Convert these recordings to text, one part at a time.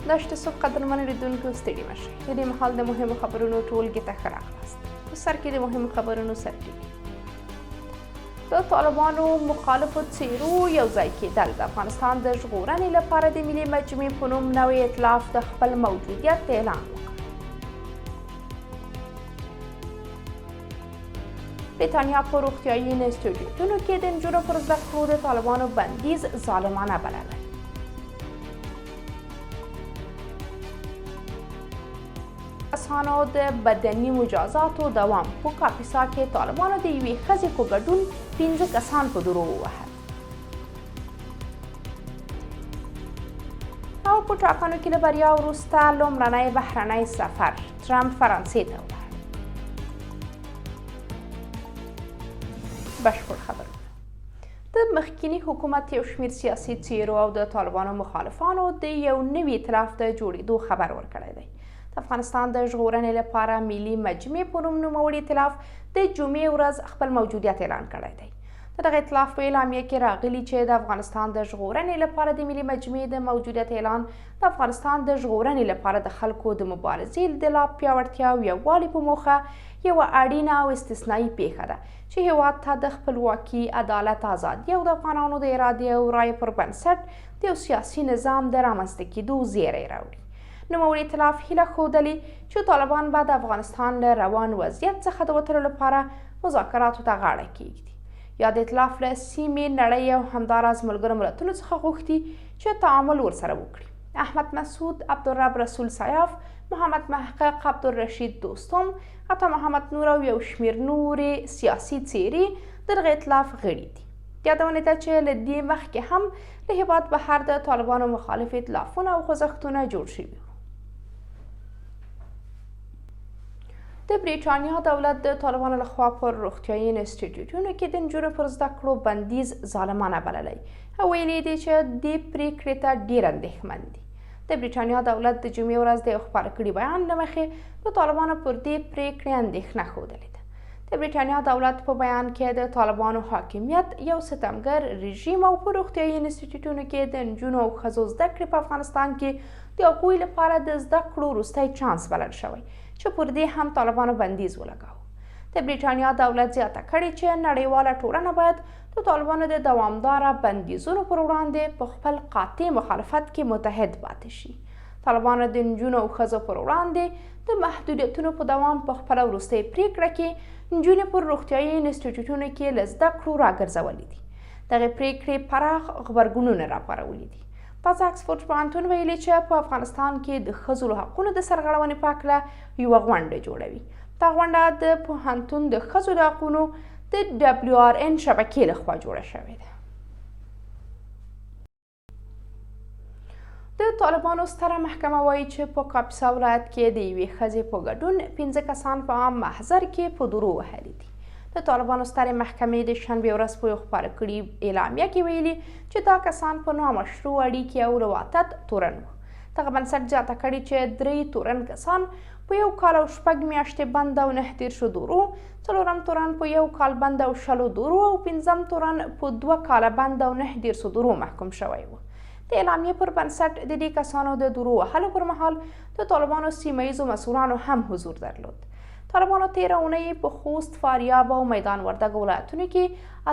داشته صبح قدرمن لیدونکو ستړي مشئ د دې مهال د مهمو خبرونو ټولګې ته ښه راغلاست. په سر کې د مهمو خبرونو سرټکي. د طالبانو مخالفو څیرو یو ځای کېدل د افغانستان د ژغورنې لپاره د ملي مجمع په نوم نوی ائتلاف د خپل موجودیت اعلان وکړ. بریتانیا په روغتیايي انسټیټیوټونو کې د نجونو پر زده کړو د طالبانو بندیز ظالمانه بللی. کسانو د بدني مجازاتو دوام په کاپیسا کې طالبانو د یوې ښځې په ګډون 15 کسان په درو ووهل. او په ټاکنو کې له بریا وروسته لومړنی بهرنی سفر ټرمپ فرانسې ته ولاړ. بشپړ خبرونه. د مخکینی حکومت یو شمېر سیاسي څیرو او د طالبانو مخالفانو د یو نوي ائتلاف د جوړېدو خبر ورکړی دی. د افغانستان د ژغورنې لپاره ملي مجمع په نوم نوموړي ائتلاف د جمعې ورځ خپل موجودیت اعلان کړی دی. د دغه ائتلاف په اعلامیه کې راغلي چې د افغانستان د ژغورنې لپاره د ملي مجمع د موجودیت اعلان د افغانستان د ژغورنې لپاره د خلکو د مبارزې د لا پیاوړتیا او یووالي په موخه یوه اړینه او استثنایي پیښه ده چې هېواد ته د خپلواکي، عدالت، ازادي او د افغانانو د ارادې او رایې پر بنسټ د یو سیاسي نظام د رامنځته کېدو زیری راوړي. نوموړي ائتلاف هیله ښودلې چې طالبان به د افغانستان له روان وضعیت څخه د وتلو لپاره مذاکراتو ته غاړه کېږدي. یا د ائتلاف له سیمې، نړۍ او همداراز ملګرو ملتونو څخه غوښتي چې تعامل ورسره وکړي. احمد مسعود، عبدالرب رسول سیاف، محمد محقق، عبدالرشید دوستم، عطا محمد نور او یو شمېر نورې سیاسي څیرې د دغه ائتلاف غړي دي. یادونه ده چې له دې مخکې هم له هېواد بهر د طالبانو مخالف ائتلافونه او خوځښتونه جوړ شوي وو. د بریټانیا دولت د طالبانو لخوا پر روغتیايي انسټیټیوټونو کې د نجونو پر زده کړو بندیز ظالمانه بللی او ویلي دی چې دې پریکړې ته ډېر اندېښمن دي. د بریټانیا دولت د جمعې ورځ د یو خپاره کړي بیان له مخې د طالبانو پر دې پریکړې اندېښنه ښودلې ده. د بریټانیا دولت په بیان کې د طالبانو حاکمیت یو ستمګر رژیم او په روغتیايي انسټیټیوټونو کې د نجونو او ښځو زده کړې په افغانستان کې د هغوی لپاره د زده کړو وروستی چانس بلل شوی چې پر دې هم طالبانو بندیز ولګاوه. د بریټانیا دولت زیاته کړې چې نړیواله ټولنه باید د طالبانو د دوامداره بندیزونو پر وړاندې په خپل قاطع مخالفت کې متحد پاتې شي. طالبانو د نجونو او ښځو پر وړاندې د محدودیتونو په دوام په خپله وروستۍ پریکړه کې نجونې پر روغتیايي انسټیټیوټونو کې له زده کړو راګرځولي دي. دغې پریکړې پراخ غبرګونونه راپارولي دي. تازه اکسفورډ پوهنتون ویلي چې په افغانستان کې د ښځو له حقونو د سرغړونې په هکله یوه غونډه جوړوي. دا غونډه د پوهنتون د ښځو د حقونو د WRN شبکې لخوا جوړه شوې ده. د طالبانو ستره محکمه وایي چې په کاپیسا ولایت کې د یوې ښځې په ګډون 15 کسان په عام محضر کې په درو وهلي دي. د طالبانو سترې محکمې د شنبې ورځ په یو خپاره کړي اعلامیه کې ویلي چې دا کسان په نامشروع اړیکې او رواتت تورن وو. دغه بنسټ زیاته کړي چې 3 تورن کسان په 1 کال او 6 میاشتې بند او 9 درو، 4 تورن په 1 کال بند او 6 درو او 5 تورن په 2 کاله بند او 9 درو محکوم شوی وو. د اعلامیې پر بنسټ د دې کسانو د درو وهلو پر مهال د طالبانو سیمه ییزو مسؤلانو هم حضور درلود. طالبانو تېره اونۍ په خوست، فاریاب او میدان وردګ ولایتونو کې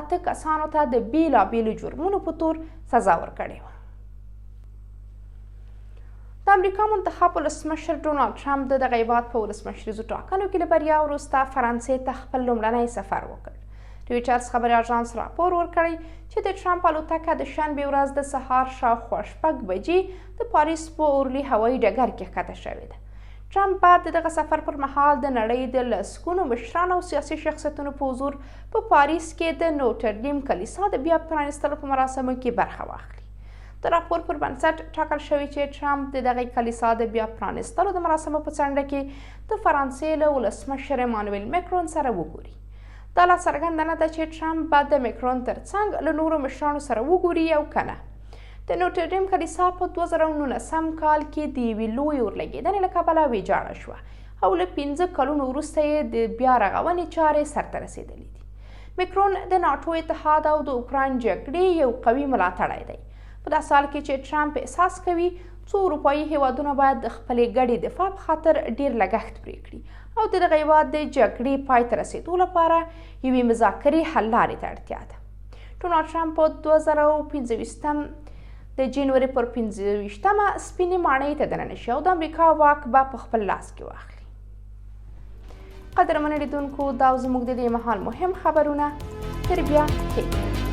8 کسانو ته د بېلابېلو جرمونو په تور سزا ورکړې وه. د امریکا منتخب ولسمشر ډونالډ ټرمپ د دغه هېواد په ولسمشریزو ټاکنو کې له بریا وروسته فرانسې ته خپل لومړنی سفر وکړ. رویټرز خبري اژانس راپور ورکړی چې د ټرمپ الوتکه د شنبې ورځ د سهار شاوخوا 6 بجې د پاریس په اورلي هوایي ډګر کې ښکته شوې ده. ټرمپ بعد د دغه سفر پر مهال د نړۍ د لسګونو مشرانو او سیاسي شخصیتونو په حضور په پاریس کې د نوټرډیم کلیسا د بیا پرانیستلو په مراسمو کې برخه واخلي. د راپور پر بنسټ ټاکل شوي چې ټرمپ د دغې کلیسا د بیا پرانیستلو د مراسمو په څنډه کې د فرانسې له ولسمشر امانویل مکرون سره وګوري. دا لا څرګنده نه ده چې ټرمپ به د مکرون ترڅنګ له نورو مشرانو سره وګوري او که نه. د نوټرډیم کلیسا په 2019 کال کې د یوې لویې اورلګېدنې له کبله ویجاړه شوه او له 15 کلونو وروسته یې د بیا رغونې چارې سرته رسېدلې دي. مکرون د ناټو اتحاد او د اوکراین جګړې یو قوي ملاتړی دی. په داسې حال کې چې ټرمپ احساس کوي څو اروپایي هیوادونه باید د خپلې ګډې دفاع په خاطر ډیر لګښت پرې کړي او د دغه هیواد د جګړې پای ته رسېدو لپاره یوې مذاکرې حل لارې ته اړتیا ده. ډونالډ ټرمپ په 2025 د جنوري پر 25مه سپینې ماڼۍ ته دننه شي او د امریکا واک به په خپل لاس کې واخلي. قدرمنو لیدونکو، دا زموږ د دې مهال مهم خبرونه. تر بیا ښه